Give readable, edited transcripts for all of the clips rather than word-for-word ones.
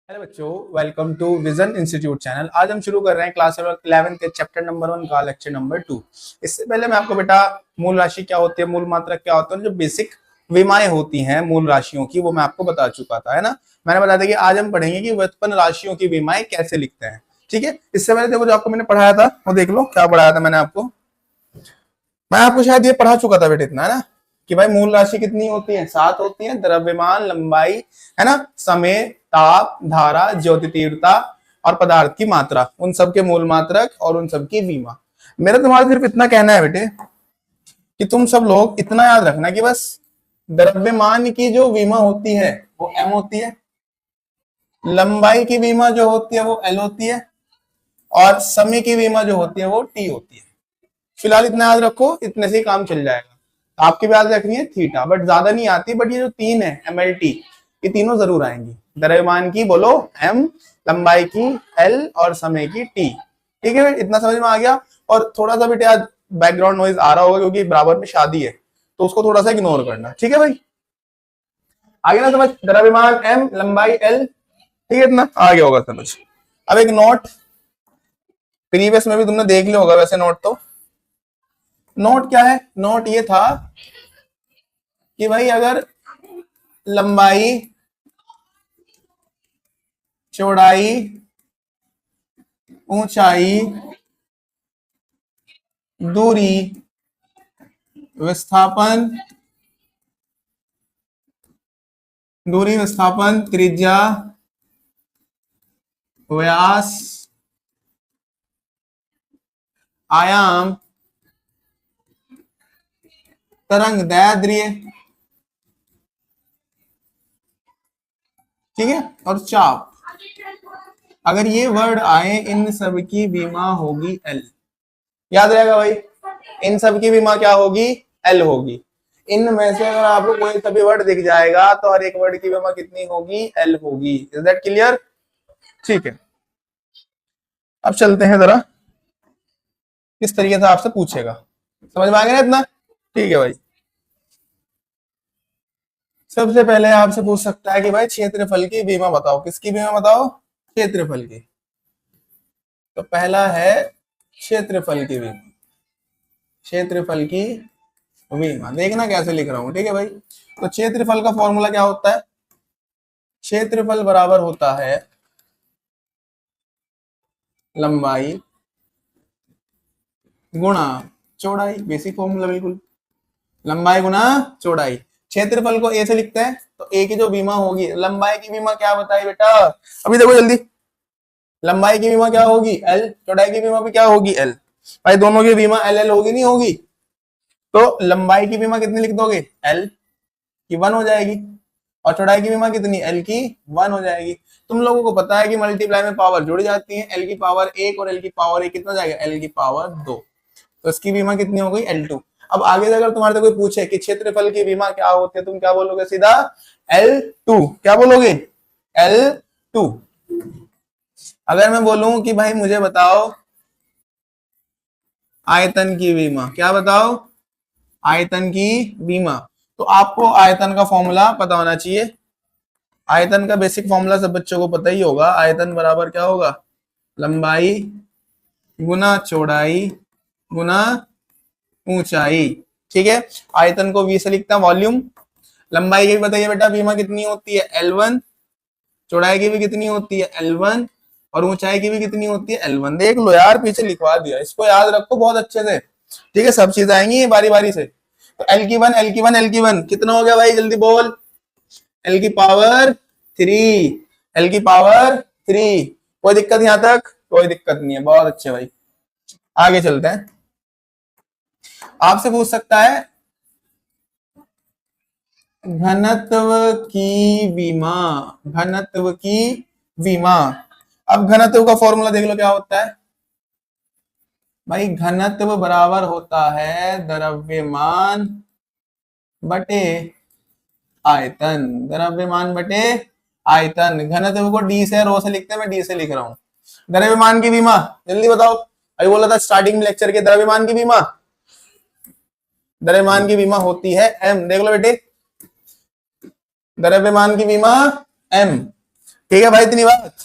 Hello बच्चों, welcome to Vision Institute channel. आज हम शुरू कर रहे हैं क्लास 11 के चैप्टर नंबर 1 का लेक्चर नंबर 2। इससे पहले मैं आपको बेटा मूल राशि क्या होती है, मूल मात्रक क्या होता है, जो बेसिक विमाएं होती हैं मूल राशियों की, वो मैं आपको बता चुका था, है ना। मैंने बताया था कि आज हम पढ़ेंगे कि व्युत्पन्न राशियों की विमाएं कैसे लिखते हैं। ठीक है, इससे पहले देखो जो आपको मैंने पढ़ाया था वो देख लो, क्या पढ़ाया था मैंने आपको। मैं आपको शायद ये पढ़ा चुका था बेटा, इतना है ना, कि भाई मूल राशि कितनी होती है, 7 होती है। द्रव्यमान, लंबाई, है ना, समय, ताप, धारा, ज्योति तीव्रता और पदार्थ की मात्रा, उन सब के मूल मात्रक और उन सब की विमा। मेरा तुम्हारा सिर्फ इतना कहना है बेटे कि तुम सब लोग इतना याद रखना कि बस द्रव्यमान की जो विमा होती है वो m होती है, लंबाई की विमा जो होती है वो l होती है, और समय की विमा जो होती है वो t होती है। फिलहाल इतना याद रखो, इतने से ही काम चल जाएगा। आपकी भी याद रखनी है थीटा, बट ज्यादा नहीं आती, बट ये जो तीन है MLT, ये तीनों जरूर आएंगी। द्रव्यमान की बोलो M, लंबाई की L और समय की T। ठीक है, इतना समझ में आ गया। और थोड़ा सा बेटे आज बैकग्राउंड नॉइज आ रहा होगा क्योंकि बराबर में शादी है, तो उसको थोड़ा सा इग्नोर करना। ठीक है भाई, आगे ना समझ, द्रव्यमान M, लंबाई L। ठीक है, इतना आ गया होगा समझ। अब एक नोट, प्रीवियस में भी तुमने देख लिया होगा वैसे नोट तो। नोट क्या है, नोट ये था कि भाई अगर लंबाई, चौड़ाई, ऊंचाई, दूरी, विस्थापन, त्रिज्या, व्यास, आयाम, तरंग दैर्ध्य, ठीक है, और चाप, अगर ये वर्ड आए इन सब की विमा होगी L। याद रहेगा भाई, इन सब की विमा क्या होगी, L होगी। इनमें से अगर आपको कोई सभी वर्ड दिख जाएगा तो हर एक वर्ड की विमा कितनी होगी, L होगी। Is that clear? ठीक है, अब चलते हैं जरा किस तरीके से आपसे पूछेगा, समझ में आ गया ना इतना? ठीक है भाई, सबसे पहले आपसे पूछ सकता है कि भाई क्षेत्रफल की विमा बताओ। किसकी विमा बताओ? क्षेत्रफल की। तो पहला है क्षेत्रफल की विमा। क्षेत्रफल की विमा देखना कैसे लिख रहा हूं, ठीक है भाई। तो क्षेत्रफल का फॉर्मूला क्या होता है? क्षेत्रफल बराबर होता है लंबाई गुणा चौड़ाई। बेसिक फॉर्मूला बिल्कुल, लंबाई गुणा चौड़ाई। क्षेत्रफल को ए से लिखते हैं, तो ए की जो विमा होगी, लंबाई की विमा क्या बताई बेटा, अभी देखो जल्दी। लंबाई की विमा क्या होगी, L। चौड़ाई की विमा भी क्या होगी, L। भाई दोनों की विमा L L होगी, नहीं होगी? तो लंबाई की विमा कितनी लिख दोगे, L की 1 हो जाएगी, और चौड़ाई की विमा कितनी, L की 1 हो जाएगी। तुम लोगों को पता है कि मल्टीप्लाई में पावर जुड़ जाती है, L की पावर 1 और L की पावर 1 कितना जाएगा, L की पावर 2। तो इसकी बीमा कितनी हो गई, L2। अब आगे से अगर तुम्हारे से कोई पूछे कि क्षेत्रफल की बीमा क्या होती है, तुम क्या बोलोगे सीधा, L2। क्या बोलोगे, L2। अगर मैं बोलूं कि भाई मुझे बताओ आयतन की बीमा, क्या बताओ, आयतन की बीमा, तो आपको आयतन का फॉर्मूला पता होना चाहिए। आयतन का बेसिक फॉर्मूला सब बच्चों को पता ही होगा। आयतन बराबर क्या होगा, लंबाई गुना चौड़ाई गुना ऊंचाई। ठीक है, आयतन को V से लिखता है, वॉल्यूम। लंबाई की भी बताइए बेटा, बीमा कितनी होती है, L1। चौड़ाई की भी कितनी होती है, L1। और ऊंचाई की भी कितनी होती है, L1। देख लो यार, पीछे लिखवा दिया, इसको याद रखो बहुत अच्छे से। ठीक है, सब चीज आएंगी बारी बारी से। तो L की 1, L की 1, L की 1 कितना हो गया भाई, जल्दी बोल। L की पावर 3, L की पावर 3। कोई दिक्कत यहां तक? कोई दिक्कत नहीं है, बहुत अच्छे भाई। आगे चलते हैं, आपसे पूछ सकता है घनत्व की विमा। घनत्व की विमा, अब घनत्व का फॉर्मूला देख लो क्या होता है भाई। घनत्व बराबर होता है द्रव्यमान बटे आयतन। द्रव्यमान बटे आयतन। घनत्व को डी से रो से लिखते हैं, मैं डी से लिख रहा हूं। द्रव्यमान की विमा जल्दी बताओ, अभी बोला था स्टार्टिंग में लेक्चर के, द्रव्यमान की विमा। द्रव्यमान की विमा होती है M। देख लो बेटे, द्रव्यमान की विमा M। ठीक है भाई, इतनी बात।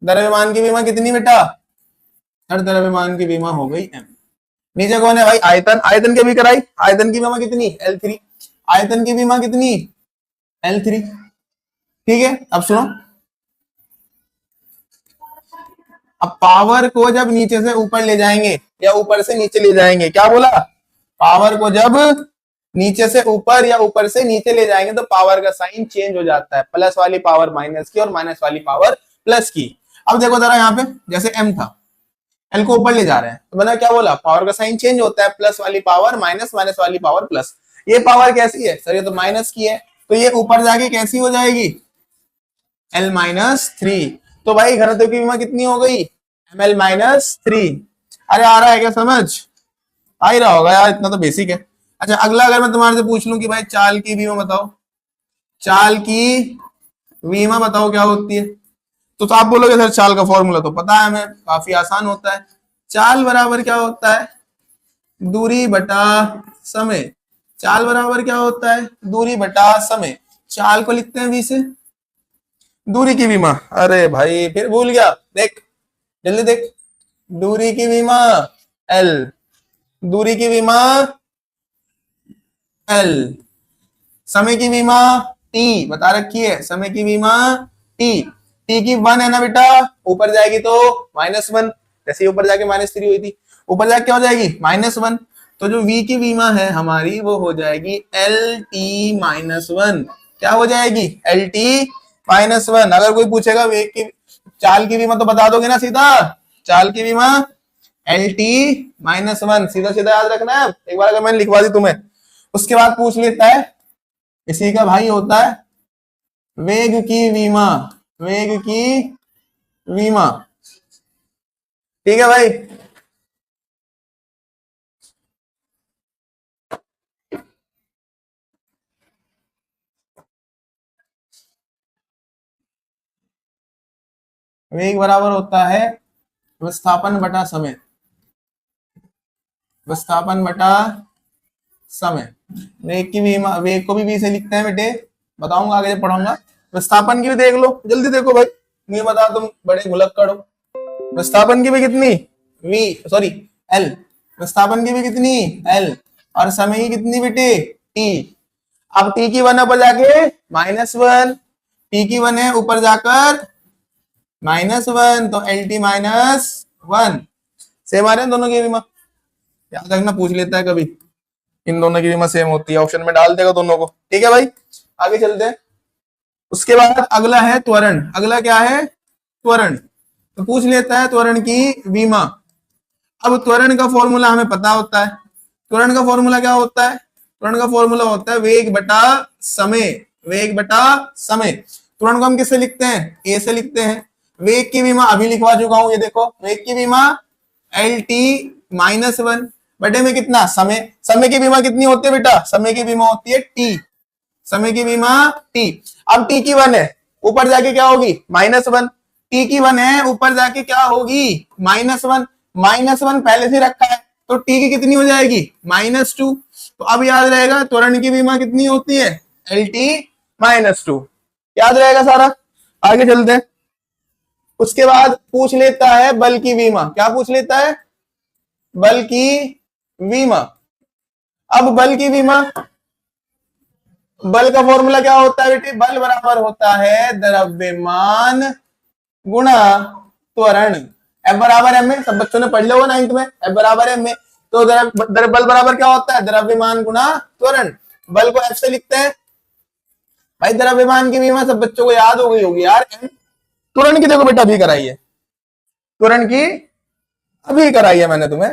द्रव्यमान की विमा कितनी बेटा? हर द्रव्यमान की विमा हो गई m। नीचे कौन है भाई? आयतन। आयतन की भी कराई। आयतन की विमा कितनी? L3। आयतन की विमा कितनी? L3। ठीक है, अब सुनो। अब पावर को जब नीचे से ऊपर ले जाएंगे या ऊपर से नीचे ले जाएंगे, क्या बोला? पावर को जब नीचे से ऊपर या ऊपर से नीचे ले जाएंगे तो पावर का साइन चेंज हो जाता है, प्लस वाली पावर माइनस की और माइनस वाली पावर प्लस की। अब देखो जरा यहाँ पे, जैसे m था, l को ऊपर ले जा रहे हैं तो मैंने क्या बोला? पावर का साइन चेंज होता है, प्लस वाली पावर माइनस, माइनस वाली पावर प्लस। ये पावर कैसी है सर? ये तो माइनस की है, तो ये ऊपर जाके कैसी हो जाएगी? L-3। तो भाई घनत्व की विमा कितनी हो गई? ml-3। अरे आ रहा है क्या समझ? आ ही रहा होगा यार, इतना तो बेसिक है। अच्छा, अगला अगर मैं तुम्हारे से पूछ लूं कि भाई चाल की विमा बताओ, चाल की विमा बताओ क्या होती है, तो आप बोलोगे सर चाल का फॉर्मूला तो पता है हमें, काफी आसान होता है। चाल बराबर क्या होता है? दूरी बटा समय। चाल बराबर क्या होता है? दूरी बटा समय। चाल को लिखते हैं v से, दूरी की विमा। अरे भाई फिर भूल गया, देख जल्दी देख। दूरी की विमा L, दूरी की विमा L, समय की विमा T बता रखी है, समय की विमा T। T की 1 है ना बेटा, ऊपर जाएगी तो -1, जैसे ऊपर जाके -3 हुई थी, ऊपर जाके क्या हो जाएगी? -1। तो जो V की विमा है हमारी वो हो जाएगी LT-1। क्या हो जाएगी? LT-1। अगर कोई पूछेगा वेग की, चाल की विमा तो बता दोगे ना सीधा? चाल की विमा LT-1, सीधा सीधा याद रखना है। एक बार अगर मैंने लिखवा दी तुम्हें, उसके बाद पूछ लेता है इसी का भाई होता है वेग की विमा, वेग की विमा। ठीक है भाई, वेग बराबर होता है विस्थापन बटा समय, विस्थापन बटा समय। वेग की विमा, वेग को भी v से लिखते हैं बेटे, बताऊंगा आगे जब पढ़ाऊंगा। विस्थापन की भी देख लो, जल्दी देखो भाई, मुझे बता, तुम बड़े घुलक्कड़ हो। विस्थापन की भी कितनी? L। विस्थापन की भी कितनी? L। और समय की कितनी बेटे? T। अब T की 1 ऊपर जाके -1, T की 1 है ऊपर जाकर -1, तो LT-1। सेम आ रहे हैं दोनों की विमा, याद रखना, पूछ लेता है कभी। इन दोनों की विमा सेम होती है, ऑप्शन में डाल देगा दोनों को। ठीक है भाई, आगे चलते हैं। उसके बाद अगला है त्वरण। अगला क्या है? त्वरण। तो पूछ लेता है त्वरण की विमा। अब त्वरण का फॉर्मूला हमें पता होता है। त्वरण का फॉर्मूला क्या होता है? त्वरण का फॉर्मूला होता है वेग बटा समय, वेग बटा समय। त्वरण को हम किससे लिखते हैं? ए से लिखते हैं। वेग की विमा अभी लिखवा चुका हूं, ये देखो, वेग की विमा LT-1 बटे में कितना? समय। समय की विमा कितनी होती है बेटा? समय की विमा होती है T, समय की विमा T। अब T की 1 है, ऊपर जाके क्या होगी? -1। T की 1 है, ऊपर जाके क्या होगी? -1। -1 पहले से रखा है, तो T की कितनी हो जाएगी? -2। तो अब याद रहेगा त्वरण की विमा कितनी होती है? LT-2। याद रहेगा सारा। आगे चलते हैं। उसके बाद पूछ लेता है बल की विमा। क्या पूछ लेता है? बल की विमा। अब बल की विमा, बल का फॉर्मूला क्या होता है बेटे? बल बराबर होता है द्रव्यमान गुणा त्वरण। F बराबर m में, सब बच्चों ने पढ़ लिया होगा 9th में, F बराबर m में। तो बल बराबर क्या होता है? द्रव्यमान गुणा त्वरण। बल को F से लिखते हैं भाई। द्रव्यमान की विमा सब बच्चों को याद हो गई होगी यार। त्वरण की देखो बेटा अभी कराई है, त्वरण की अभी कराई है मैंने तुम्हें।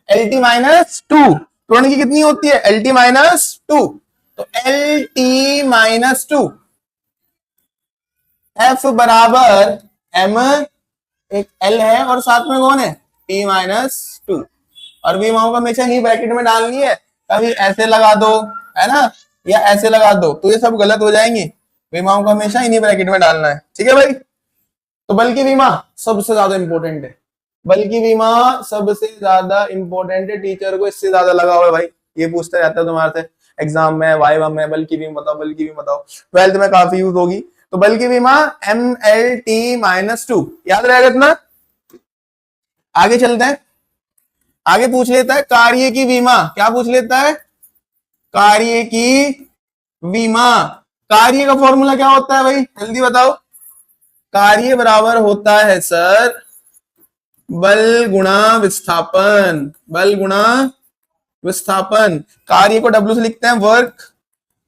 LT-2 त्वरण की कितनी होती है? LT-2। तो LT-2 F बराबर m, एक L है और साथ में कौन है? T-2। और विमाओं को हमेशा ही ब्रैकेट में डालनी है, कभी ऐसे लगा दो है ना, या ऐसे लगा दो, तो ये सब गलत हो जाएंगी। विमाओं को हमेशा इन्हीं ब्रैकेट में डालना है। ठीक है भाई, तो बल की विमा सबसे ज्यादा इंपॉर्टेंट है। बल की विमा सबसे ज्यादा इंपॉर्टेंट है, टीचर को इससे ज्यादा लगा हुआ है भाई, ये पूछता रहता है तुम्हारे से एग्जाम में, वाइवा में, बल की विमा बताओ, बल की विमा बताओ। 12th में काफी यूज होगी, तो बल की विमा MLT-2, याद रहेगा इतना। आगे चलते हैं, आगे पूछ लेता है कार्य की विमा। क्या पूछ लेता है? कार्य की विमा। कार्य का फॉर्मूला क्या होता है भाई, जल्दी बताओ। कार्य बराबर होता है सर बल गुणा विस्थापन, बल गुणा विस्थापन। कार्य को W से लिखते हैं वर्क।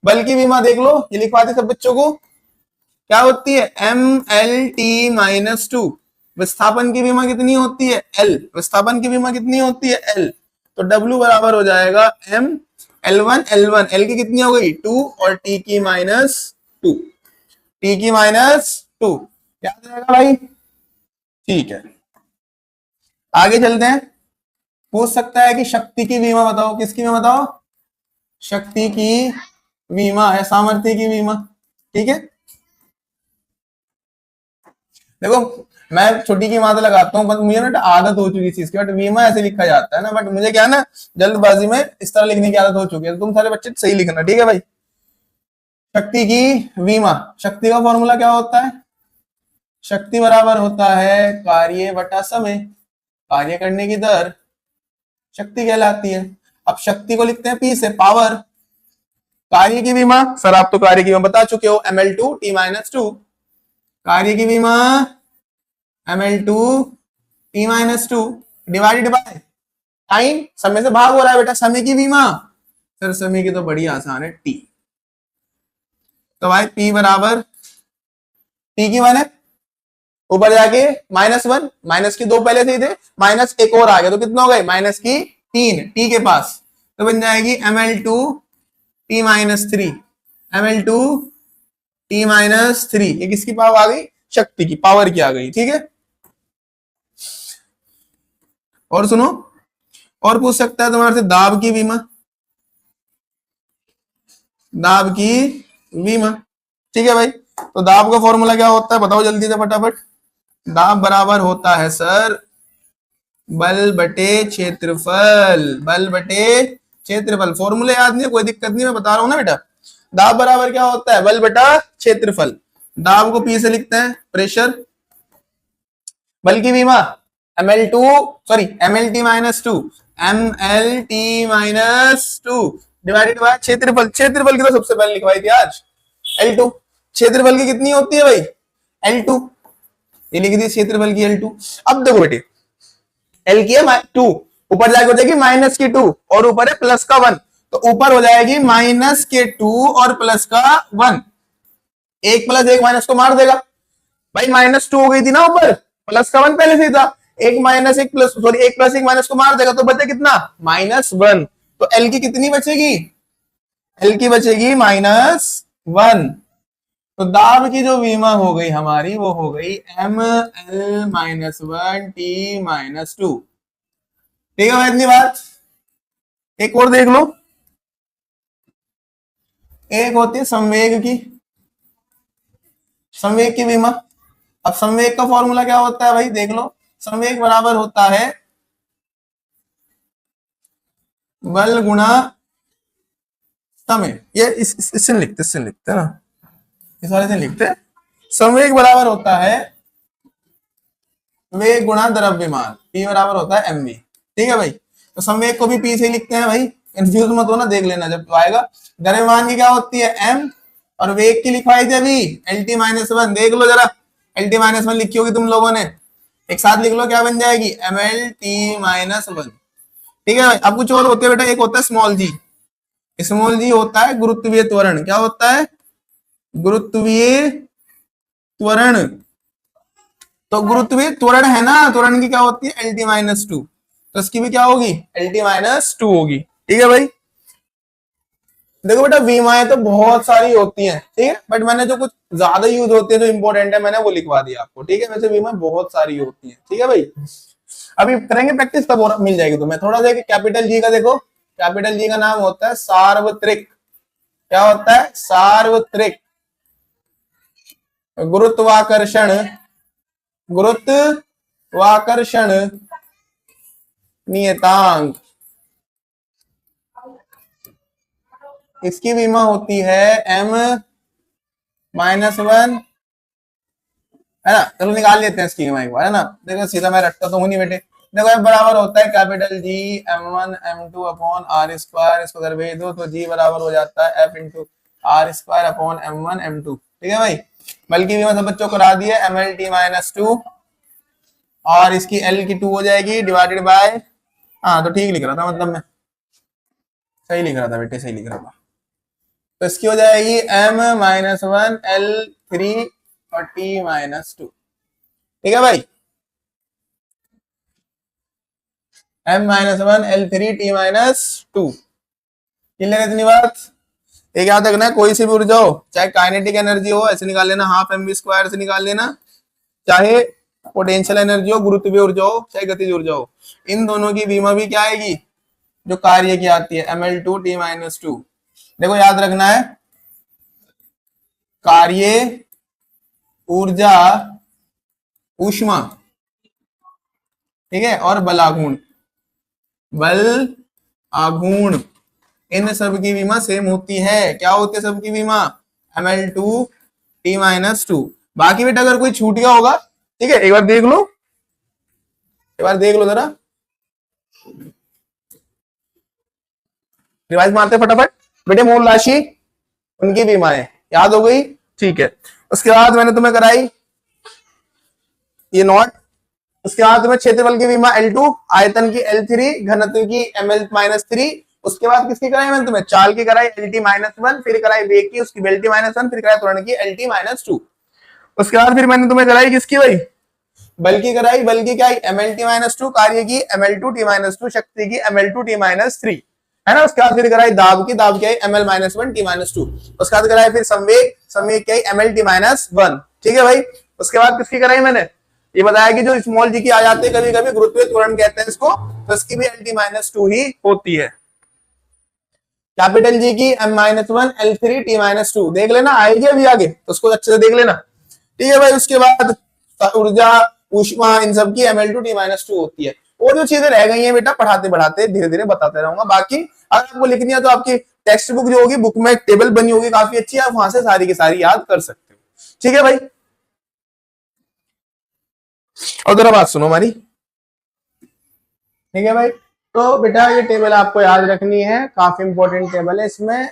बल की विमा देख लो, ये लिखवाते सब बच्चों को, क्या होती है MLT-2। विस्थापन की विमा कितनी होती है L, विस्थापन की विमा कितनी होती है L, तो W बराबर हो जाएगा M L1 L1, L की कितनी हो गई 2 और T की -2, T की -2, याद रहेगा भाई। ठीक है, आगे चलते हैं। पूछ सकता है कि शक्ति की विमा बताओ, किसकी विमा बताओ, शक्ति की विमा है, सामर्थ्य की विमा। ठीक है, देखो मैं छोटी की मात्रा लगाता हूँ, बट मुझे ना आदत हो चुकी चीज की, बट बीमा ऐसे लिखा जाता है ना, बट मुझे क्या है ना जल्दबाजी में इस तरह लिखने की आदत हो चुकी है, तो तुम सारे बच्चे सही लिखना, ठीक है भाई। शक्ति की विमा, शक्ति का फॉर्मूला क्या होता है, शक्ति बराबर होता है कार्य बटा समय, कार्य करने की दर शक्ति कहलाती है। अब शक्ति को लिखते हैं P से, पावर। कार्य की विमा, सर आप तो कार्य की विमा बता चुके हो, ML2T-2, कार्य की विमा ML2T-2 डिवाइडेड बाय टाइम, समय से भाग हो रहा है बेटा, समय की विमा। सर समय की तो बड़ी आसान है T, तो भाई P बराबर T की वन है, ऊपर जाके -1, माइनस की 2 पहले से ही थे, माइनस एक और आ गया तो कितना हो गए माइनस की 3 T के पास, तो बन जाएगी ML2T-3, ML2T-3, ये किसकी पावर आ गई, शक्ति की, पावर की आ गई। ठीक है, और सुनो, और पूछ सकता है तुम्हारे से दाब की विमा, दाब की विमा। ठीक है भाई, तो दाब का फॉर्मूला क्या होता है बताओ जल्दी से फटाफट। दाब बराबर होता है सर बल बटे क्षेत्रफल, बल बटे क्षेत्रफल। फॉर्मूले याद नहीं है कोई दिक्कत नहीं, मैं बता रहा हूं ना बेटा। दाब बराबर क्या होता है, बल बटा क्षेत्रफल। दाब को P से लिखते हैं प्रेशर, बल की विमा ML2 sorry MLT-2, MLT-2 divided by क्षेत्रफल, क्षेत्रफल की तो सबसे पहले लिखवाई थी आज L2, क्षेत्रफल की कितनी होती है भाई L2, ये लिख दी क्षेत्रफल की L2। अब देखो बेटे L की है 2, ऊपर जाके हो जाएगी माइनस की 2 और ऊपर है प्लस का 1, तो ऊपर हो जाएगी माइनस के 2 और प्लस का 1, एक प्लस एक माइनस को मार देगा भाई, -2 हो गई थी ना ऊपर, प्लस का 1 पहले से ही था, एक माइनस एक प्लस सॉरी एक प्लस एक माइनस को मार देगा तो बचे कितना -1, तो L की कितनी बचेगी, L की बचेगी -1। तो दाब की जो विमा हो गई हमारी वो हो गई ML-1T-2। ठीक है भाई, इतनी बात। एक और देख लो, एक होती है संवेग की, संवेग की विमा। अब संवेग का फॉर्मूला क्या होता है भाई देख लो, संवेग बराबर होता है बल गुणा समय, ये इससे लिखते हैं ना, इस वाले से लिखते हैं। संवेग बराबर होता है वेग गुणा द्रव्यमान, P बराबर होता है mv। ठीक है भाई, तो संवेग को भी P से लिखते हैं भाई, कंफ्यूज मत होना, देख लेना जब आएगा। द्रव्यमान की क्या होती है m, और वेग की लिखवाई थी अभी LT-1, देख लो जरा, LT-1 लिखी होगी तुम लोगों ने, एक साथ लिख लो क्या बन जाएगी MLT-1। ठीक है भाई, अब कुछ और होते हैं बेटा, एक होता है स्मॉल जी, स्मॉल जी होता है गुरुत्वीय त्वरण। क्या होता है, गुरुत्वीय त्वरण। तो गुरुत्वीय त्वरण है ना, त्वरण की क्या होती है LT-2, तो इसकी भी क्या होगी LT-2 होगी। ठीक है भाई, देखो बेटा विमाएं तो बहुत सारी होती हैं, ठीक है, बट मैंने जो कुछ ज्यादा यूज होती है जो इंपॉर्टेंट है मैंने वो लिखवा दिया आपको। ठीक है, वैसे विमाएं बहुत सारी होती हैं। ठीक है भाई, अभी करेंगे प्रैक्टिस तब और मिल जाएगी तुम्हें। थोड़ा सा कैपिटल जी का देखो, कैपिटल जी का नाम होता है सार्वत्रिक। क्या होता है, सार्वत्रिक गुरुत्वाकर्षण, गुरुत्वाकर्षण नियतांक, इसकी विमा होती है M-1 है ना। चलो निकाल लेते हैं स्कीमा एक बार, है ना। देखो सीधा मैं रखता तो हूँ नहीं बेटे। देखो F बराबर होता है capital G M1 M2 upon R square, इसको उधर भेज दो तो G बराबर हो जाता है F into R square upon M1 M2। ठीक है भाई, बल्कि भी मैं सब बच्चों को करा दिया MLT माइनस 2 और इसकी L की 2 हो जाएगी डिवाइडेड बाय, हाँ तो ठीक लिख रहा था, मतलब मैं सही लिख रहा था बेटे, सही लिख रहा था। तो इसकी हो जाएगी M माइनस 1 L3 और T माइनस 2। ठीक है भाई, M minus 1 L3 T minus 2। Clear है इतनी बात। एक याद रखना है, कोई सी भी ऊर्जा हो, चाहे काइनेटिक एनर्जी हो ऐसे निकाल लेना, हाफ एम वी स्क्वायर से निकाल लेना, चाहे पोटेंशियल एनर्जी हो, गुरुत्वीय ऊर्जा हो, चाहे गतिज ऊर्जा हो, इन दोनों की बीमा भी क्या आएगी, जो कार्य की आती है ML2 T माइनस 2। देखो याद रखना है, कार्य, ऊर्जा, ऊष्मा, ठीक है, और बलागुण, बल आघूर्ण, इन सब की बीमा सेम होती है। क्या होती है सबकी बीमा, ML2 T माइनस 2। बाकी बेटा अगर कोई छूट गया होगा, ठीक है, एक बार देख लो, एक बार देख लो जरा, रिवाइज मारते फटाफट बेटे। मूल राशि, उनकी बीमाएं याद हो गई, ठीक है। उसके बाद मैंने तुम्हें कराई ये नोट। उसके बाद तुम्हें क्षेत्रफल की बीमा L2, आयतन की L3, घनत्व की ML माइनस 3। उसके बाद किसकी कराई मैंने तुम्हें, चाल की कराई LT माइनस 1, फिर कराई वेग की, उसकी LT माइनस 1, फिर कराई त्वरण की LT माइनस 2। उसके बाद फिर मैंने तुम्हें कराई किसकी भाई, बल की कराई। बल की क्या, MLT माइनस 2, कार्य की ML2 T माइनस 2, शक्ति की ML2 T माइनस 3, है ना। उसके बाद फिर कराई दाब की, दाब की ML माइनस 1 T माइनस 2। उसके बाद कराई फिर संवेग, संवेग की MLT माइनस 1। ठीक है भाई। उसके बाद किसकी कराई मैंने, ये बताया कि जो स्मॉल जी की आ जाती है कभी कभी, गुरुत्वीय त्वरण कहते हैं इसको, तो इसकी भी LT माइनस 2 ही होती है। कैपिटल जी की M minus 1 L3 T minus 2 देख लेना, आएगी अभी आगे तो उसको अच्छे से देख लेना। ठीक है भाई। उसके बाद ऊर्जा, ऊष्मा, इन सब की ML2 T माइनस 2 होती है। और जो चीजें रह गई हैं बेटा पढ़ाते बढ़ाते धीरे धीरे बताते रहूंगा। बाकी अगर आपको लिखनी है तो आपकी टेक्स्ट बुक जो होगी, बुक में एक टेबल बनी होगी काफी अच्छी, आप वहां से सारी की सारी याद कर सकते हो। ठीक है भाई। और जरा बात सुनो हमारी, ठीक है भाई। तो बेटा ये टेबल आपको याद रखनी है, काफी इंपॉर्टेंट टेबल है। इसमें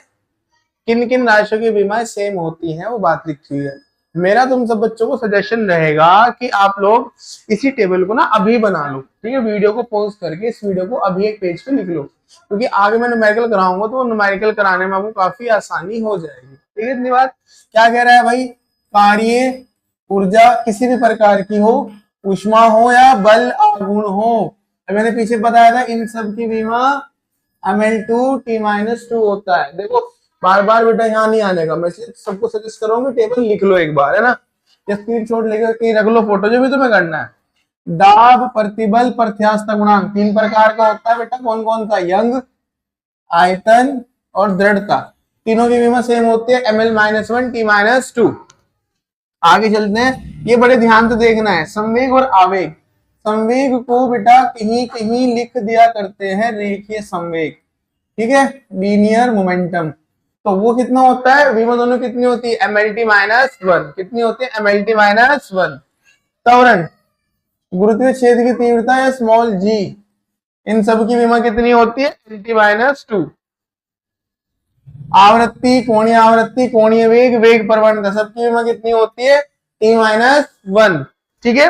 किन किन राशियों की बीमाएं सेम होती हैं वो बात लिखी हुई है। मेरा तुम सब बच्चों को सजेशन रहेगा कि आप लोग इसी टेबल को ना अभी बना लो, ठीक है, वीडियो को पॉज करके इस वीडियो को अभी एक पेज पे लिख लो, क्योंकि आगे मैं न्यूमेरिकल कराऊंगा तो न्यूमेरिकल कराने में आपको काफी आसानी हो जाएगी। ठीक है, इतनी बात। क्या कह रहा है भाई, कार्य, ऊर्जा किसी भी प्रकार की हो, ऊष्मा हो या बल आघूर्ण हो, मैंने पीछे बताया था इन सब की बीमा ML2 T माइनस 2 होता है। देखो बार बार बेटा यहाँ नहीं आने का, मैं सबको सजेस्ट करूंगा टेबल लिख लो एक बार, है ना, या स्क्रीनशॉट लेकर कहीं रख लो, फोटो जो भी तुम्हें करना है। दाब, प्रतिबल, प्रत्यास्थ गुणांक 3 प्रकार का होता है बेटा। कौन कौन सा, यंग, आयतन और दृढ़ता, तीनों की बीमा सेम होती है ML माइनस 1 T माइनस 2। आगे चलते हैं, ये बड़े ध्यान से देखना है, संवेग और आवेग। संवेग को बेटा कहीं कहीं लिख दिया करते हैं रेखीय संवेग, ठीक है, लीनियर मोमेंटम। तो वो कितना होता है, बीमा दोनों कितनी होती है, MLT माइनस 1, कितनी होती है MLT माइनस 1। त्वरण, गुरुत्वीय क्षेत्र की तीव्रता या स्मॉल जी, इन सब की बीमा कितनी होती है LT माइनस 2। आवृत्ति, कोणीय आवृत्ति, कोणीय वेग, वेग प्रवणता, सबकी बीमा कितनी होती है T माइनस 1। ठीक है,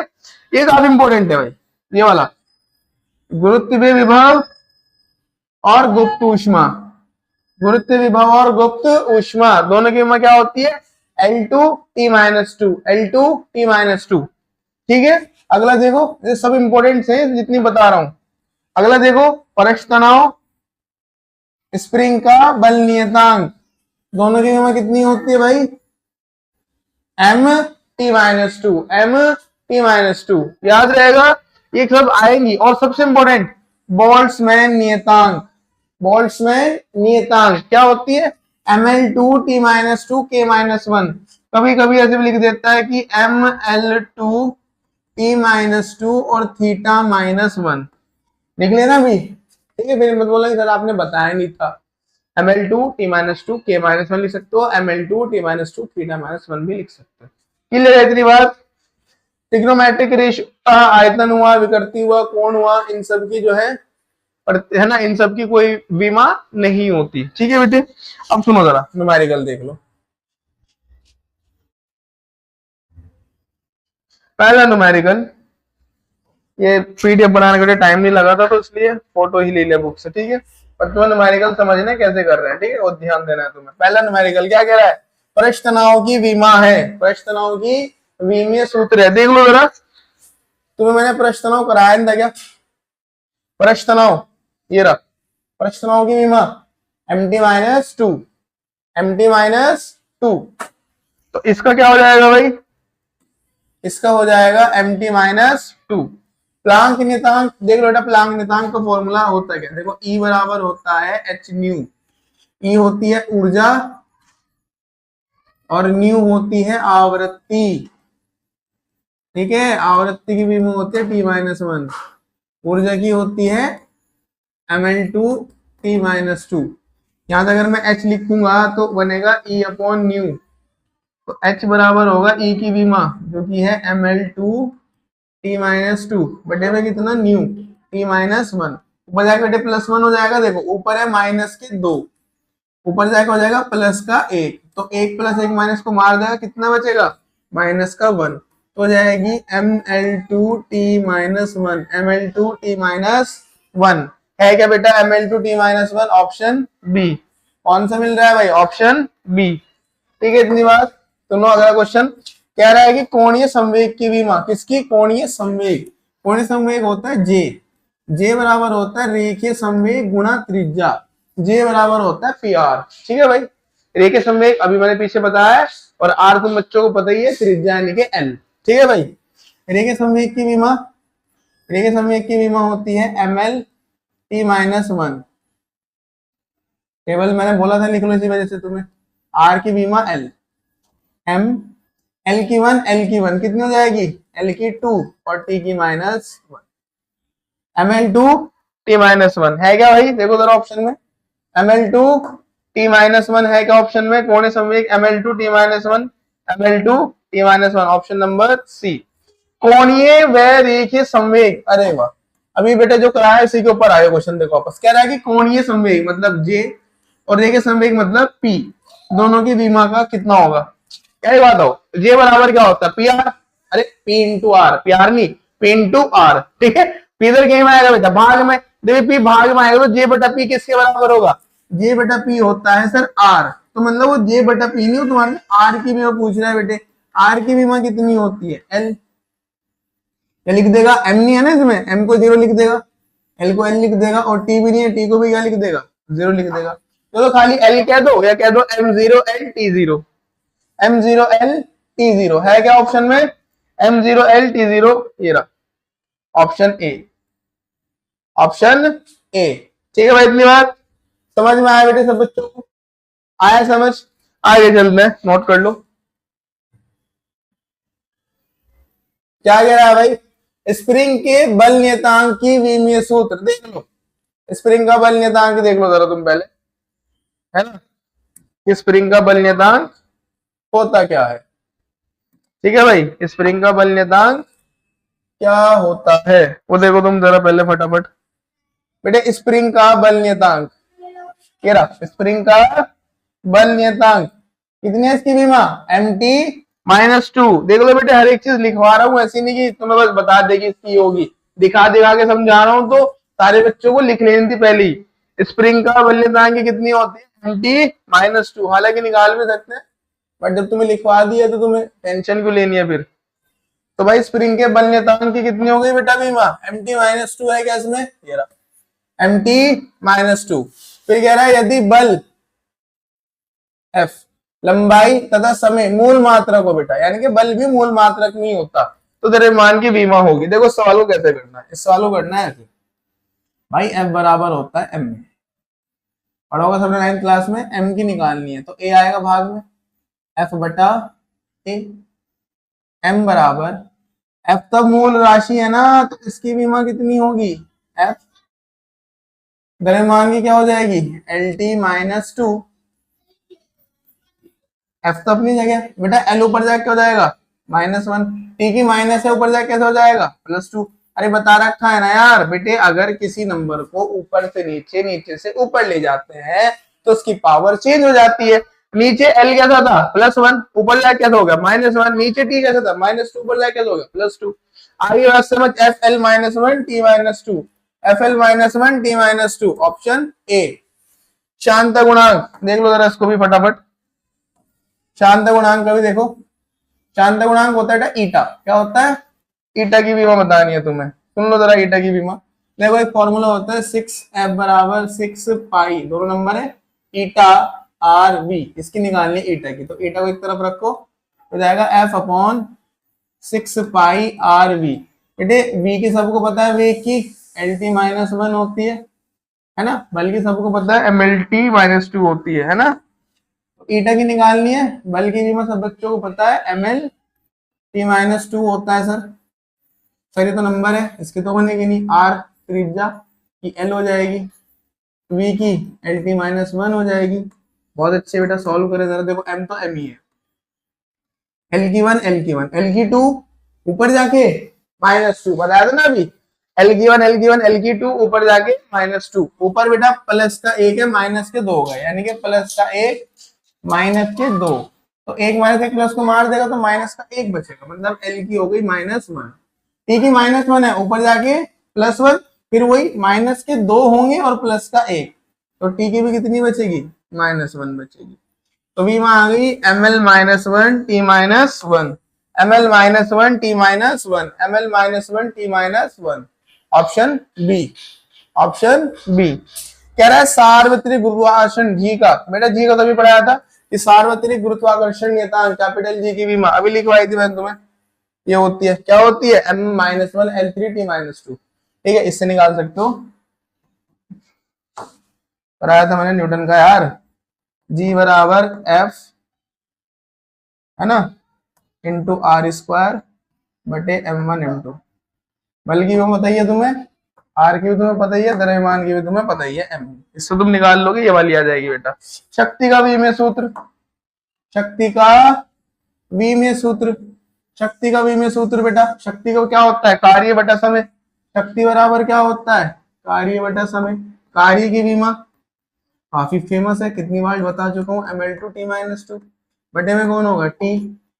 ये काफी इंपॉर्टेंट है भाई, ये वाला गुरुत्वीय विभव और गुप्त ऊष्मा। गुरुत्वीय विभव और गुप्त ऊष्मा दोनों की बीमा क्या होती है L2 T minus 2, L2 T minus 2। ठीक है, अगला देखो, ये सब इंपॉर्टेंट है जितनी बता रहा हूं। अगला देखो, परोक्ष तनाव, स्प्रिंग का बल नियतांक, दोनों की बीमा कितनी होती है भाई M T minus 2, M T minus 2, याद रहेगा, ये सब आएंगी। और सबसे इंपॉर्टेंट बोल्ट्जमैन नियतांक, बोल्ट्जमैन नियतांक क्या होती है ML2 T minus 2 K minus 1। कभी कभी ऐसे भी लिख देता है कि ML2 T माइनस 2 और थीटा माइनस 1, लिख लेना भी, ठीक है, फिर मत बोलना कि सर आपने बताया नहीं था। ML2 T minus 2 K minus 1 लिख सकते हो, ML2 T minus 2 theta minus 1 भी लिख सकते हो। क्लियर है इतनी बात। ट्रिग्नोमेट्रिक रेशियो, आयतन हुआ, विकृति हुआ, कोण हुआ, इन सब की जो है ना, इन सब की कोई विमा नहीं होती। ठीक है बेटे, अब सुनो जरा न्यूमेरिकल देख लो। पहला न्यूमेरिकल, ये पीडीएफ बनाने के लिए टाइम नहीं लगा था तो इसलिए फोटो ही ले लिया बुक से। ठीक है, पर तुम्हें न्यूमेरिकल समझना कैसे कर रहे हैं। ठीक है, और ध्यान देना है तुम्हें। पहला न्यूमेरिकल क्या कह रहा है, पृष्ठ तनाव की विमा है, पृष्ठ तनाव की विमीय सूत्र है। देख लो जरा, तुम्हें मैंने पृष्ठ तनाव कराया था क्या? पृष्ठ तनाव ये रहा, पृष्ठ तनाव की विमा mt-2, mt-2। तो इसका क्या हो जाएगा भाई, इसका हो जाएगा mt-2। प्लांक नियतांक देख लो बेटा, प्लांक नियतांक का फॉर्मूला होता है क्या? देखो E बराबर होता है h न्यू। E होती है ऊर्जा और न्यू होती है आवृत्ति। ठीक है, आवृत्ति की विमा होती है t-1, ऊर्जा की होती है ml2 t-2। यहां अगर मैं h लिखूंगा तो बनेगा E अपॉन न्यू, तो h बराबर होगा E की विमा जो कि है ml2 t-2 बटे में कितना न्यू t-1। ऊपर जाकर बेटे +1 हो जाएगा, देखो ऊपर है माइनस के 2, ऊपर जाकर हो जाएगा प्लस का 1, तो 1 + 1 माइनस को मार देगा, कितना बचेगा -1, तो हो जाएगी ml2 t-1, ml2 t-1 है क्या बेटा, ml2 t-1 ऑप्शन बी। कौन सा मिल रहा है भाई, ऑप्शन बी। ठीक है, इतनी बात। सुनो अगला क्वेश्चन, कह रहा है कि कोणीय संवेग की विमा, किसकी, कोणीय संवेग। कोणीय संवेग होता है जे, जे बराबर होता है रेखीय संवेग गुणा त्रिज्या, जे बराबर होता है pr। ठीक है भाई, रेखीय संवेग अभी मैंने पीछे बताया है, और आर तुम बच्चों को पता ही है, त्रिज्या यानी कि l। ठीक है भाई, रेखीय संवेग की विमा, रेखीय संवेग की विमा होती है ml t-1। केवल मैंने बोला था लिख लो इसी वजह से तुम्हें, r की विमा l, m l की 1 कितनी हो जाएगी, l की 2 और t की -1, ml2 t-1 है क्या भाई, देखो जरा ऑप्शन में ml2 t-1 है क्या ऑप्शन में, कोणीय संवेग ml2 t-1, ml2 t-1 option number C. कोणीय व रेखीय संवेग, अरे वाह, अभी बेटा जो कराया इसी के ऊपर आया क्वेश्चन। देखो वापस कह रहा है कि कोणीय संवेग मतलब जे और रेखीय संवेग मतलब पी, दोनों की विमा का कितना होगा। क्या बात हो, जे बराबर क्या होता है पी आर, अरे P into R, P R नहीं पी इंटू आर। ठीक है, पी इधर गेम आएगा बेटा भाग में, देखिए पी भाग में आएगा तो जे बटा पी किसके बराबर होगा, जे बटा पी होता है सर आर, तो मतलब वो जे बटा पी नहीं हो, तुम्हारे आर की विमा पूछ रहा है बेटे, आर की विमा कितनी होती है एल। क्या लिख देगा, एम नहीं है ना इसमें, एम को 0 लिख देगा, एल को एल लिख देगा, और टी भी नहीं है, टी को भी क्या लिख देगा 0 लिख देगा। तो खाली एल कह दो या कह दो m0l t0 है क्या ऑप्शन में, m0l t0 ये रहा ऑप्शन ए, ऑप्शन ए। ठीक है भाई, इतनी बात समझ में आया बेटे सब बच्चों को, आया समझ, आगे चलते हैं, नोट कर लो क्या कह रहा है भाई, स्प्रिंग के बल नियतांक की विमीय सूत्र देख लो, स्प्रिंग का बल नियतांक देख लो जरा तुम पहले, है ना, स्प्रिंग का बल नियतांक होता क्या है। ठीक है भाई, स्प्रिंग का बल नियतांक क्या होता है वो देखो तुम जरा पहले फटाफट बेटे, स्प्रिंग का बल नियतांक, ये रहा स्प्रिंग का बल नियतांक, कितनी है इसकी विमा mt-2। देख लो बेटे, हर एक चीज लिखवा रहा हूँ, ऐसी नहीं कि तुम्हें बस बता देगी इसकी होगी, दिखा दिखा के समझा रहा हूँ, तो सारे बच्चों को लिख लेनी थी पहले ही। स्प्रिंग का बल नियतांक कितनी होती है mt-2, हालांकि निकाल भी सकते हैं, बट जब तुम्हें लिखवा दिया तो तुम्हें टेंशन क्यों लेनी है फिर। तो भाई स्प्रिंग के बल नियतांक की कितनी हो गई बेटा विमा, mt-2 है क्या इसमें, ये रहा mt-2। फिर कह रहा है यदि बल F लंबाई तथा समय मूल मात्रक हो बेटा, यानी कि बल भी मूल मात्रक नहीं होता, तो द्रव्यमान की विमा होगी। देखो सवाल को कैसे करना है, इस सवाल को करना है ऐसे भाई, F बराबर होता है m, पढ़ा होगा सबने 9th क्लास में, m की निकालनी है तो a आएगा भाग में, F बटा a, m बराबर F तब मूल राशि है ना, तो इसकी विमा कितनी होगी, F द्रव्यमान की क्या हो जाएगी LT-2, F तो अपनी जगह बेटा, L ऊपर जाके क्या हो जाएगा -1, टी की माइनस है ऊपर जाके कैसे हो जाएगा +2। अरे बता रखा है ना यार बेटे, अगर किसी नंबर को ऊपर से नीचे, नीचे से ऊपर ले जाते हैं तो उसकी पावर चेंज हो जाती है। नीचे एल कैसा था +1, ऊपर जाके कैसा हो गया -1, नीचे टी कैसा था -2, ऊपर जाके कैसा हो गया +2। आगे बात समझ, F L -1 T -2, F L -1 T -2, option A. शांत गुणांक देख लो जरा इसको भी फटाफट, शांत गुणांक का भी देखो। शांत गुणांक होता है ईटा, क्या होता है, ईटा की बीमा बतानी है तुम्हें, सुन लो जरा ईटा की बीमा। देखो एक फॉर्मूला होता है 6f बराबर 6 पाई, दोनों नंबर है, ईटा आर वी, इसकी निकालनी ईटा की, तो ईटा को एक तरफ रखो, हो जाएगा f upon 6 pi R V. बेटे v की सबको पता है, वे की एल टी -1 होती है ना, बल्कि सबको पता है MLT -2 होती है ना। ईटा की निकालनी है, बल्कि बीमा सब बच्चों को पता है MLT -2 होता है सर। सर ये तो नंबर है, इसके तो बनेगी नहीं, आर त्रिज्या की एल हो जाएगी, वी की LT -1 हो जाएगी। बहुत अच्छे बेटा, सॉल्व करे जरा, देखो m तो m ही है, एल की 1 एल की 1 एल की 2 ऊपर जाके -2, बताया था ना अभी, एल की 1 एल की 1 एल की 2 ऊपर जाके -2, ऊपर बेटा प्लस का 1 है माइनस के 2 होगा, यानी कि प्लस का 1 माइनस के 2, तो 1 माइनस 1 प्लस को मार देगा तो माइनस का 1 बचेगा, मतलब एल की हो गई -1, टी की -1 है, ऊपर जाके +1, फिर वही माइनस के 2 होंगे और प्लस का 1, तो टी की भी कितनी बचेगी -1 बचेगी। तो भी वहां आ गई ml -1 t -1, ml -1 t -1, ml -1 t -1, option B, option B. कह रहा है सार्वत्रिक गुरुत्वाकर्षण जी का, बेटा जी का तभी पढ़ाया था कि सार्वत्रिक गुरुत्वाकर्षण नियतांक कैपिटल जी की बीमा अभी लिखवाई थी मैंने तुम्हें, ये होती है, क्या होती है m -1 L3 t -2, ठीक है, इससे निकाल सकते हो, पढ़ाया था मैंने न्यूटन का यार, जी बराबर एफ है ना इंटू आर स्क्वायर बटे m1 m2, बल्कि वो बताइए तुम्हें, आर की भी तुम्हें पता ही है, द्रव्यमान की भी तुम्हें पता ही है m, इससे तुम निकाल लोगे, ये वाली आ जाएगी बेटा। शक्ति का विमीय सूत्र, शक्ति का विमीय सूत्र, शक्ति का विमीय सूत्र बेटा, शक्ति को क्या होता है, कार्य बटा समय, शक्ति बराबर क्या होता है, कार्य बटा समय, कार्य की विमा काफी फेमस है, कितनी बार बता चुका हूँ, ml2 t -2 बटे में कौन होगा t,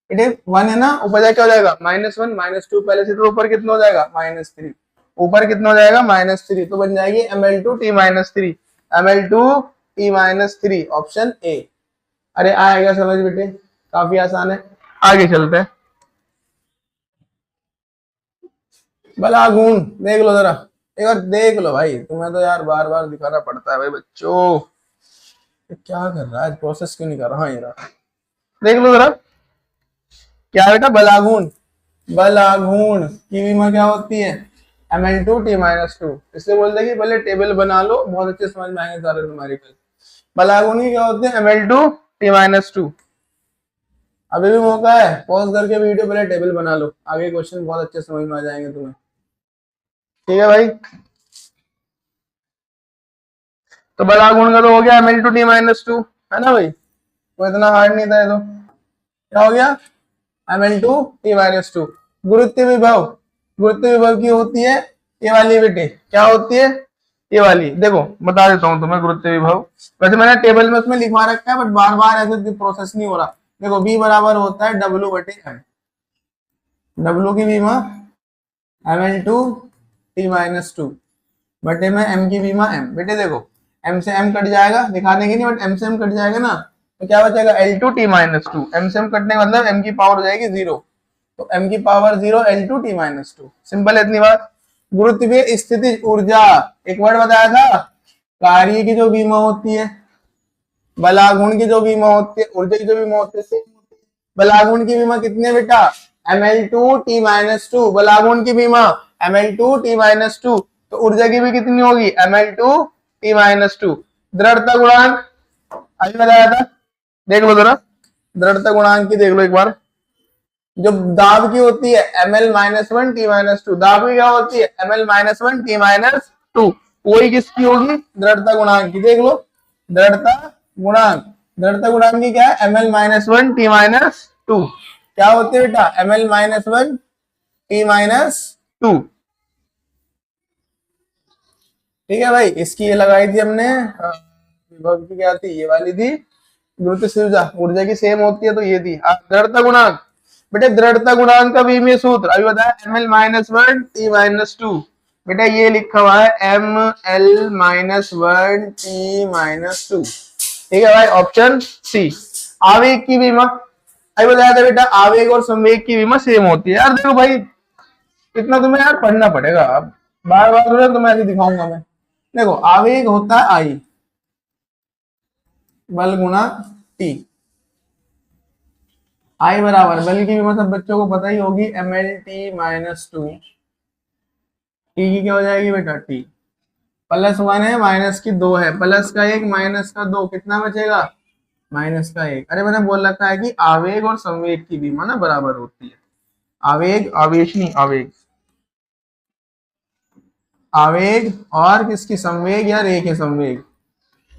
बेटे 1 है ना, ऊपर जाके हो जाएगा -1 -2, पहले से तो ऊपर कितना हो जाएगा -3, ऊपर कितना हो जाएगा -3, तो बन जाएगी ml2 t -3, ml2 t -3, option A. अरे आएगा समझ बेटे, काफी आसान है, आगे चलते हैं। भला गुण देख लो जरा, एक बार देख लो भाई, तुम्हें तो यार बार बार दिखाना पड़ता है भाई बच्चों, क्या कर रहा है, प्रोसेस क्यों नहीं कर रहा है यार, देख लो जरा, क्या बेटा बलागुण, बलागुण की विमा क्या होती है ml2 t -2, इसलिए बोलते हैं कि पहले टेबल बना लो, बहुत अच्छे समझ में आएंगे सारे न्यूमेरिकल। बलागुण की क्या होते हैं ml2 t -2, अभी भी मौका है, पॉज करके वीडियो पहले टेबल बना लो, आगे क्वेश्चन बहुत अच्छे समझ में आ जाएंगे तुम्हें, ठीक है भाई। तो बलागुण का तो हो गया ml2 t -2, है ना भाई, वो इतना हार्ड नहीं था ये, तो क्या हो गया ml2 t -2। गुरुत्व विभव, गुरुत्व विभव की होती है ये वाली बेटे, क्या होती है ये वाली, देखो बता देता हूँ तुम्हें गुरुत्व विभव, वैसे मैंने टेबल में उसमें लिखवा रखा है, बट बार बार ऐसे प्रोसेस नहीं हो रहा। देखो v बराबर होता है w बटे m, w की बीमा ml2 t -2 बटे में m की बीमा m, बेटे देखो m से m कट जाएगा, दिखा देंगे नहीं, बट m से m कट जाएगा ना, तो क्या बचेगा L2 t -2, m से m कटने का मतलब m की पावर हो जाएगी 0, तो m की पावर 0 L2 t -2, सिंपल है इतनी बात। गुरुत्वीय स्थिति ऊर्जा, एक वर्ड बताया था, कार्य की जो बीमा होती है, बलागुण की जो बीमा होती है, ऊर्जा की जो बीमा होती है, बलागुण की बीमा कितनी है बेटा ml2 t -2, बलागुण की बीमा ml2 t -2, तो ऊर्जा की भी कितनी होगी ml2 t -2। दृढ़ता गुणांक अभी बताया था, देख लो जरा, दृढ़ता गुणांक की देख लो एक बार, जो दाब की होती है ml -1 t -2, दाब की क्या होती है ml -1 t -2, वही किसकी होगी दृढ़ता गुणांक की, देख लो दृढ़ता गुणांक, दृढ़ता गुणांक की क्या है ml -1 t -2, क्या होती है बेटा, ml-1 t-2। ठीक है भाई, इसकी ये लगाई थी हमने, विभव की क्या थी, ये वाली थी, गुरुत्व ऊर्जा की सेम होती है तो ये थी। दृढ़ता गुणांक, बेटे दृढ़ता गुणांक का विमीय सूत्र अभी बताया, ml-1 t-2। बेटा ये लिखा हुआ है ml-1 t-2। ठीक है भाई, ऑप्शन सी। आवेग की विमा अभी बताया था बेटा, आवेग और संवेग की विमा सेम होती है। यार देखो भाई, इतना तुम्हें यार पढ़ना पड़ेगा, अब बार बार तुम्हें ऐसे दिखाऊंगा मैं। देखो आवेग होता है आई, बल गुना टी। आई बराबर बल की विमा सब बच्चों को पता ही होगी, ml-2। टी की क्या हो जाएगी बेटा, टी +1 है, -2 है, प्लस का 1 माइनस का 2, कितना बचेगा, -1। अरे मैंने बोल रखा है कि आवेग और संवेग की विमा ना बराबर होती है। आवेग, आवेश नहीं, आवेग, आवेग और किसकी, संवेग या रेखीय संवेग,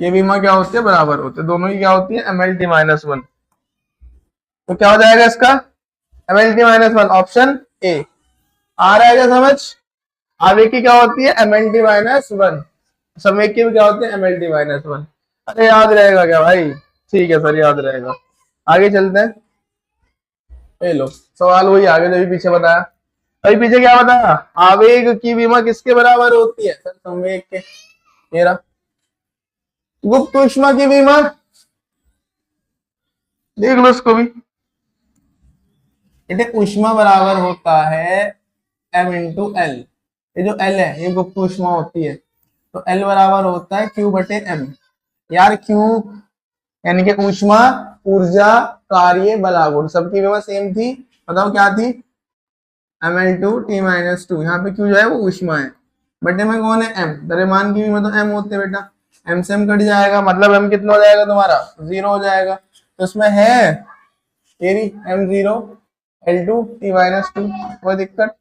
ये विमा क्या होती है, बराबर होते हैं। दोनों की क्या होती है, ml-1। तो क्या हो जाएगा इसका, ml-1, ऑप्शन ए। आ रहा है क्या समझ। आवेग की क्या होती है, ml-1, संवेग की भी क्या होती है, ml-1। अरे याद रहेगा क्या भाई, ठीक है सर याद रहेगा। आगे चलते हैं, ये लो सवाल वही आगे जो भी पीछे बताया। अभी पीछे क्या बताया, आवेग की विमा किसके बराबर होती है, सर संवेग के। मेरा गुप्त ऊष्मा की विमा देख लो इसको भी, ये ऊष्मा बराबर होता है m×l। ये जो l है ये गुप्त ऊष्मा होती है, तो l बराबर होता है Q/m। यार Q यानी कि ऊष्मा, ऊर्जा, कार्य, बलागुण, सबकी विमा सेम थी। बताओ क्या थी, ml-2 यहाँ पे Q जो है वो ऊष्मा है, बटे में कौन है, m, द्रव्यमान की विमा तो m होते है बेटा, m से m कट जाएगा, मतलब m कितना हो जाएगा तुम्हारा, 0 हो जाएगा। तो इसमें है तेरी m0 L2 t-2, कोई दिक्कत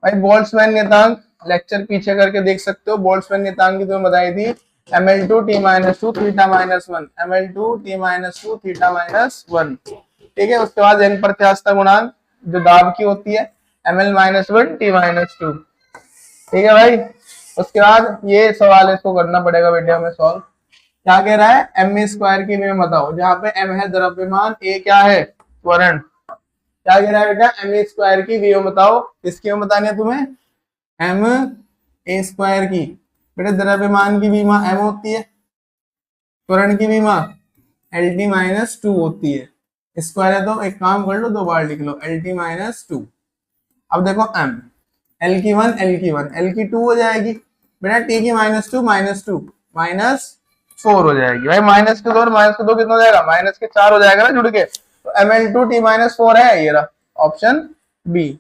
भाई। बोल्ट्जमैन नियतांक लेक्चर पीछे करके देख सकते हो, बोल्ट्जमैन नियतांक की तुम्हें बताई थी, ml2 t-2 θ-1, ml2 t-2 θ-1। ठीक है, उसके बाद यंग प्रत्यास्थता गुणांक जो दाब की होती है, ml-1 t-2। ठीक है भाई, उसके बाद ये सवाल है, इसको करना पड़ेगा बेटे हमें सॉल्व। क्या कह रहा है, m² की में बताओ, जहां पे m है द्रव्यमान, a क्या है, त्वरण। क्या कह रहा है बेटा, m² की विमा बताओ, किसकी विमा बतानी है तुम्हें, m² की। बेटा द्रव्यमान की विमा m होती है, त्वरण की विमा LT-2 होती है। स्क्वायर है तो एक काम कर लो, 2 बार लिख लो, LT-2। अब देखो m, l की 1 l की 1 l की 2 हो जाएगी बेटा, t की -2 -2 -4 हो जाएगी भाई, -2 और -2 कितना हो जाएगा, -4 हो जाएगा ना जुड़ के। तो ml2 t-4 है, ये रहा ऑप्शन बी।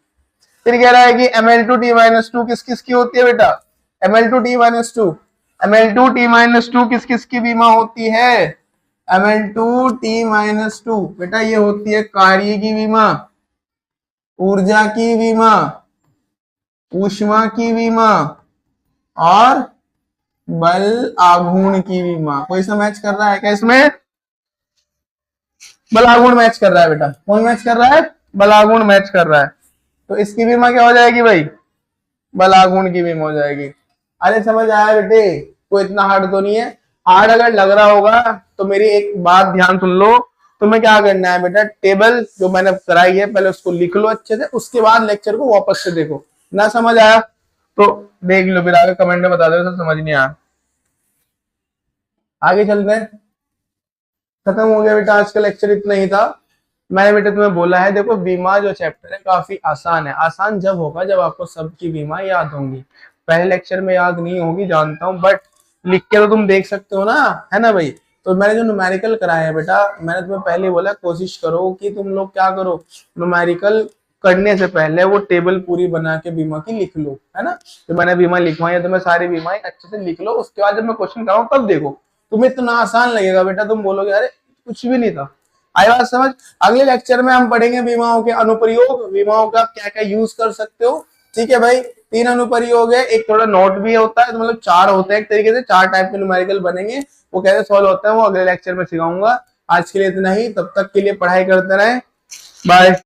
फिर कह रहा है कि ml2 t-2 किस किस की होती है बेटा, ml2 t-2 किस किस की बीमा होती है, ml2 t-2 बेटा ये होती है कार्य की बीमा, ऊर्जा की बीमा, ऊष्मा की बीमा और बल आघूर्ण की बीमा। कोई सा मैच कर रहा है क्या इसमें, बल आघूर्ण मैच कर रहा है बेटा, कौन मैच कर रहा है, बल आघूर्ण मैच कर रहा है। तो इसकी बीमा क्या हो जाएगी भाई, बल आघूर्ण की बीमा हो जाएगी। अरे समझ आया बेटे, कोई इतना हार्ड तो नहीं है। हार्ड अगर लग रहा होगा तो मेरी एक बात ध्यान सुन लो, तुम्हें क्या करना है बेटा, टेबल जो मैंने कराई है पहले उसको लिख लो अच्छे से, उसके बाद लेक्चर को वापस से देखो। ना समझ आया तो देख लो, फिर आगे कमेंट में बता दो सब समझ नहीं आया। आगे चलते हैं, खत्म हो गया बेटा आज का लेक्चर, इतना ही था। मैंने बेटा तुम्हें बोला है, देखो बीमा जो चैप्टर है काफी आसान है। आसान जब होगा जब आपको सबकी बीमा याद होंगी, पहले लेक्चर में याद नहीं होगी जानता हूँ, बट लिख के तो तुम देख सकते हो ना, है ना भाई। तो मैंने जो न्यूमेरिकल कराया है बेटा, मैंने तुम्हें पहले बोला कोशिश करो कि तुम लोग क्या करो, न्यूमेरिकल करने से पहले वो टेबल पूरी बना के बीमा की लिख लो, है ना। तो मैंने बीमा लिखवाई है, तो मैं सारी बीमाएं अच्छे से लिख लो, उसके बाद जब मैं क्वेश्चन कराऊँ तब देखो, तुम्हें इतना आसान लगेगा बेटा, तुम बोलोगे अरे कुछ भी नहीं था। आई बात समझ। अगले लेक्चर में हम पढ़ेंगे बीमाओं के अनुप्रयोग, बीमाओं का क्या क्या यूज कर सकते हो। ठीक है भाई, 3 अनुप्रयोग है, एक थोड़ा नोट भी होता है, तो मतलब 4 होते हैं, एक तरीके से 4 टाइप के न्यूमेरिकल बनेंगे, वो कैसे सॉल्व होता है वो अगले लेक्चर में सिखाऊंगा। आज के लिए इतना ही, तब तक के लिए पढ़ाई करते रहे, बाय।